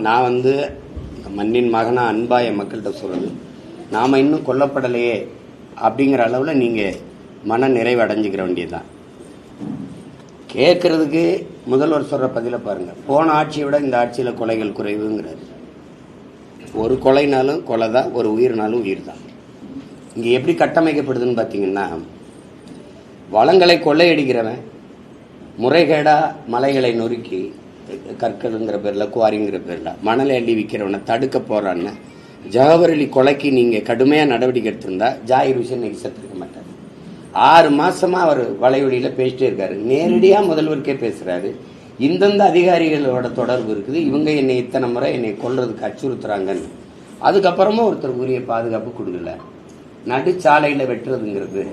நான் வந்து மண்ணின் மகனா அன்பா என் மக்கள்கிட்ட சொல்றது, நாம இன்னும் கொல்லப்படலையே அப்படிங்கிற அளவில் நீங்க மன நிறைவு அடைஞ்சிக்கிற வேண்டியதுதான். கேட்கறதுக்கு முதல்வர் சொல்ற பதில பாருங்க. போன ஆட்சியை விட இந்த ஆட்சியில் கொலைகள் குறைவுங்கிறாரு. ஒரு கொலைனாலும் கொலை தான், ஒரு உயிர்னாலும் உயிர் தான். இங்க எப்படி கட்டமைக்கப்படுதுன்னு பார்த்தீங்கன்னா, வளங்களை கொள்ளையடிக்கிறவன் முறைகேடா மலைகளை நொறுக்கி கற்கள்ங்கிற பேர்ல, குவாரிங்கிற பேர்ல மணலை அள்ளி விற்கிறவனை தடுக்க போறான்னு ஜவஹர் அலி கொலைக்கு நீங்க கடுமையா நடவடிக்கை எடுத்திருந்தா ஜாகிர் ஹுசேன் செத்துருக்க மாட்டார். 6 மாசமா அவர் வலைவழியில பேசிட்டே இருக்காரு. நேரடியா முதல்வருக்கே பேசுறாரு. இந்தந்த அதிகாரிகளோட தொடர்பு இருக்குது, இவங்க என்னை இத்தனை முறை என்னை கொல்றதுக்கு அச்சுறுத்துறாங்கன்னு. அதுக்கப்புறமா ஒருத்தர் உரிய பாதுகாப்பு கொடுக்கல. நடுச்சாலையில வெட்டுறதுங்கிறது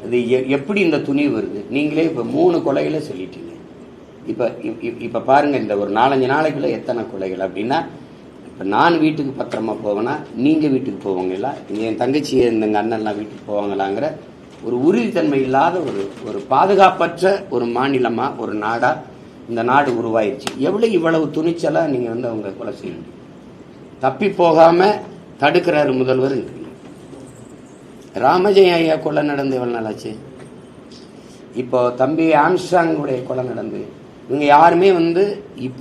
இது எப்படி இந்த துணிவு வருது? நீங்களே இப்ப 3 கொலைகளை சொல்லிட்டீங்க. இப்ப பாருங்க, இந்த ஒரு 4-5 நாளைக்குள்ள எத்தனை கொலைகள் அப்படின்னா, இப்ப நான் வீட்டுக்கு பத்திரமா போவேனா, நீங்க வீட்டுக்கு போவாங்களா, என் தங்கச்சி எங்க அண்ணன்லாம் வீட்டுக்கு போவாங்களாங்கிற ஒரு உறுதித்தன்மை இல்லாத ஒரு பாதுகாப்பற்ற ஒரு மாநிலமா, ஒரு நாடா இந்த நாடு உருவாயிருச்சு. இவ்வளவு துணிச்சலா நீங்க வந்து அவங்க கொலை செய்யணும். தப்பி போகாம தடுக்கிறாரு முதல்வர். ராமஜெயம் ஐயா கொலை நடந்து எவ்வளவு நாளாச்சு? இப்போ தம்பி ஆம்ஸ்ட்ராங்குடைய கொலை நடந்து, இவங்க யாருமே வந்து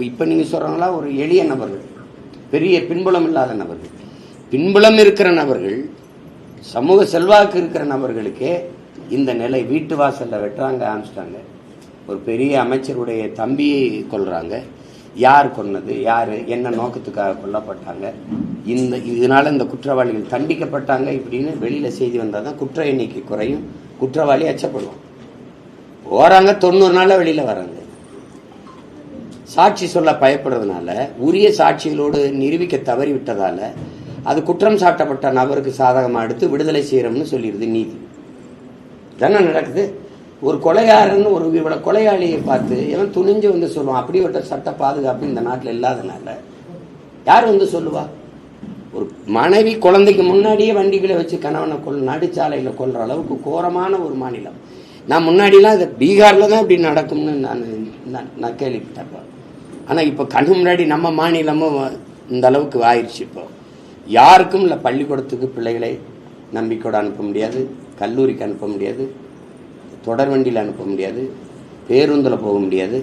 இப்ப நீங்க சொல்றாங்களா, ஒரு எளிய நபர்கள், பெரிய பின்புலம் இல்லாத நபர்கள். பின்புலம் இருக்கிற நபர்கள், சமூக செல்வாக்கு இருக்கிற நபர்களுக்கே இந்த நிலை. வீட்டு வாசல்ல வெட்டுறாங்க ஆம்ஸ்ட்ராங்க, ஒரு பெரிய அமைச்சருடைய தம்பியை கொல்றாங்க. யார் கொன்னது, யாரு, என்ன நோக்கத்துக்காக கொல்லப்பட்டாங்க, இதனால இந்த குற்றவாளிகள் தண்டிக்கப்பட்டாங்க இப்படின்னு வெளியில செய்தி வந்தாதான் குற்ற எண்ணிக்கை குறையும், குற்றவாளி அச்சப்படுவான். போறாங்க 90 நாள்ல வெளியில வராங்க. சாட்சி சொல்ல பயப்படுறதுனால, உரிய சாட்சிகளோடு நிரூபிக்க தவறிவிட்டதால அது குற்றம் சாட்டப்பட்ட நபருக்கு சாதகமா எடுத்து விடுதலை செய்யறோம்னு சொல்லிடுது நீதி. தானே நடக்குது. ஒரு கொலையாரன்னு ஒரு இவ்வளவு கொலையாளியை பார்த்து எவன் துணிஞ்சு வந்து சொல்லுவான்? அப்படிப்பட்ட சட்ட பாதுகாப்பு இந்த நாட்டில் இல்லாதனால யார் வந்து சொல்லுவா? ஒரு மனைவி குழந்தைக்கு முன்னாடியே வண்டிகளை வச்சு கணவனை நடுச்சாலையில கொல்ற அளவுக்கு கோரமான ஒரு மாநிலம். நான் முன்னாடிலாம் இது பீகார்ல தான் இப்படி நடக்கும்னு நான் கேள்விப்பட்டேன். ஆனா இப்ப கண்ணு முன்னாடி நம்ம மாநிலமும் இந்த அளவுக்கு ஆயிடுச்சு. இப்போ யாருக்கும் இல்லை, பள்ளிக்கூடத்துக்கு பிள்ளைகளை நம்பிக்கையோடு அனுப்ப முடியாது, கல்லூரிக்கு அனுப்ப முடியாது, தொடர் வண்டியில் அனுப்ப முடியாது, பேருந்தில் போக முடியாது.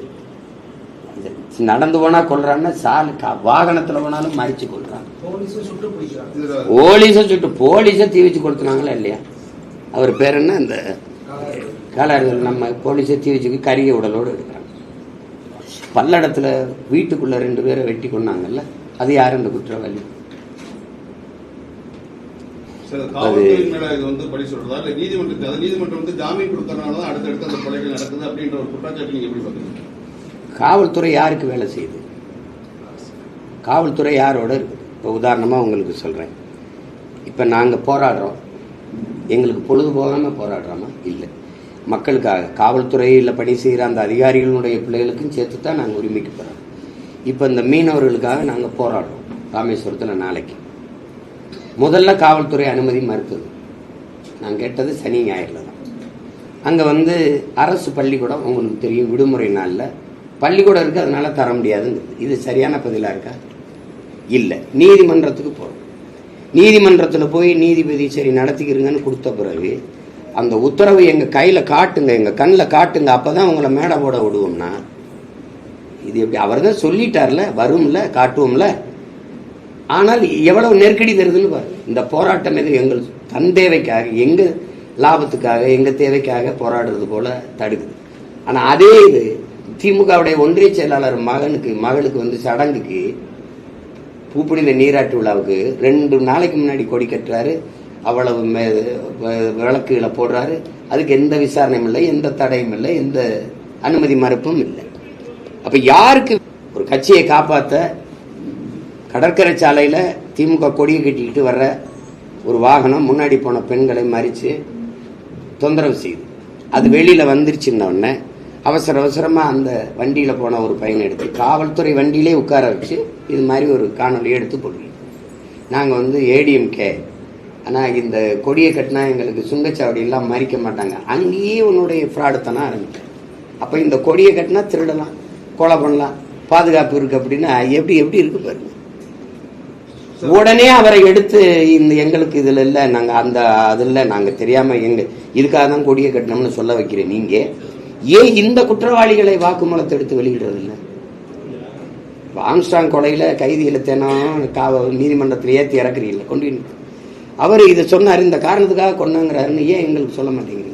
நடந்து போனா கொள்றான்னா, வாகனத்துல போனாலும் மறிச்சு கொள்றாங்க. போலீஸை தீ வச்சு கொளுத்துனாங்களா இல்லையா? அவர் பேர் என்ன, இந்த காலர்கள் நம்ம போலீஸை தீ வச்சுக்கு கரிய உடலோடு எடுக்கிறாங்க. பல்லடத்துல வீட்டுக்குள்ள 2 பேரை வெட்டி கொண்டாங்கல்ல, அது யாரு அந்த குற்றவாளி? காவல்துறை யாருக்கு வேலை செய்யுது? காவல்துறை யாரோட இருக்குது? இப்போ உதாரணமா உங்களுக்கு சொல்றேன். இப்ப நாங்க போராடுறோம், எங்களுக்கு பொழுது போகாம போராடுறோமா? இல்லை, மக்களுக்காக. காவல்துறையில் பணி செய்கிற அந்த அதிகாரிகளுடைய பிள்ளைகளுக்கும் சேர்த்து தான் நாங்கள் உரிமைக்கு போகிறோம். இப்போ இந்த மீனவர்களுக்காக நாங்கள் போராடுறோம் ராமேஸ்வரத்தில். நாளைக்கு முதல்ல காவல்துறை அனுமதி மறுத்தது. நான் கேட்டது சனி ஞாயிறுல தான். அங்கே வந்து அரசு பள்ளிக்கூடம், உங்களுக்கு தெரியும், விடுமுறை நாளில் பள்ளிக்கூடம் இருக்குது, அதனால தர முடியாதுங்கிறது. இது சரியான பதிலாக இருக்கா? இல்லை. நீதிமன்றத்துக்கு போகிறோம். நீதிமன்றத்தில் போய் நீதிபதி சரி நடத்திக்கிறீங்கன்னு கொடுத்த பிறகு அந்த உத்தரவு எங்க கையில காட்டுங்க, எங்க கண்ணில் காட்டுங்க, அப்பதான் உங்களை மேடை போட விடுவோம்னா இது எப்படி? அவர் தான் சொல்லிட்டார்ல, வரும்ல, காட்டுவோம்ல. ஆனால் எவ்வளவு நெருக்கடி தருதுன்னு பாரு. இந்த போராட்டம் எது எங்கள் தன் தேவைக்காக, எங்க லாபத்துக்காக, எங்க தேவைக்காக போராடுறது போல தடுக்குது. ஆனா அதே இது திமுகவுடைய ஒன்றிய செயலாளர் மகளுக்கு வந்து சடங்குக்கு பூப்புனித நீராட்டு விழாவுக்கு 2 நாளைக்கு முன்னாடி கொடி கட்டுறாரு, அவ்வளவு விளக்குகளை போடுறாரு. அதுக்கு எந்த விசாரணையும் இல்லை, எந்த தடையும் இல்லை, எந்த அனுமதி மறுப்பும் இல்லை. அப்ப யாருக்கு? ஒரு கட்சியை காப்பாற்ற கடற்கரை சாலையில திமுக கொடியை கட்டிக்கிட்டு வர்ற ஒரு வாகனம் முன்னாடி போன பெண்களை மறிச்சு தொந்தரவு செய்யுது. அது வெளியில வந்துருச்சுன்ன உடனே அவசர அவசரமா அந்த வண்டியில போன ஒரு பையனை எடுத்து காவல்துறை வண்டியிலே உட்கார வச்சு இது மாதிரி ஒரு காணொலி எடுத்து போடுறோம். நாங்க வந்து ஏடிஎம்கே, ஆனா இந்த கொடியை கட்டினா எங்களுக்கு சுங்கச்சாவடி எல்லாம் மறிக்க மாட்டாங்க. அங்கேயே உன்னுடைய ஃப்ராடுத்தனம் ஆரம்பிக்கும். அப்ப இந்த கொடியை கட்டினா திருடலாம், கொலை பண்ணலாம், பாதுகாப்பு இருக்கு அப்படின்னா எப்படி எப்படி இருக்கு பாருங்க. உடனே அவரை எடுத்து இந்த எங்களுக்கு இதுல இல்ல, நாங்க அந்த அதுல நாங்க தெரியாம இதுக்காக தான் கொடியை கட்டணும்னு சொல்ல வைக்கிறேன். நீங்க ஏன் இந்த குற்றவாளிகளை வாக்குமூலத்தை எடுத்து வெளியிடுறது இல்லை? ஆம்ஸ்ட்ராங் கொலையில கைதிகளை தினம் நீதிமன்றத்தில் ஏற்றி இறக்குறீங்களா? கொண்டு அவர் இதை சொன்னார், இந்த காரணத்துக்காக கொண்டாங்கிறாருன்னு ஏன் எங்களுக்கு சொல்ல மாட்டேங்கிறீங்க?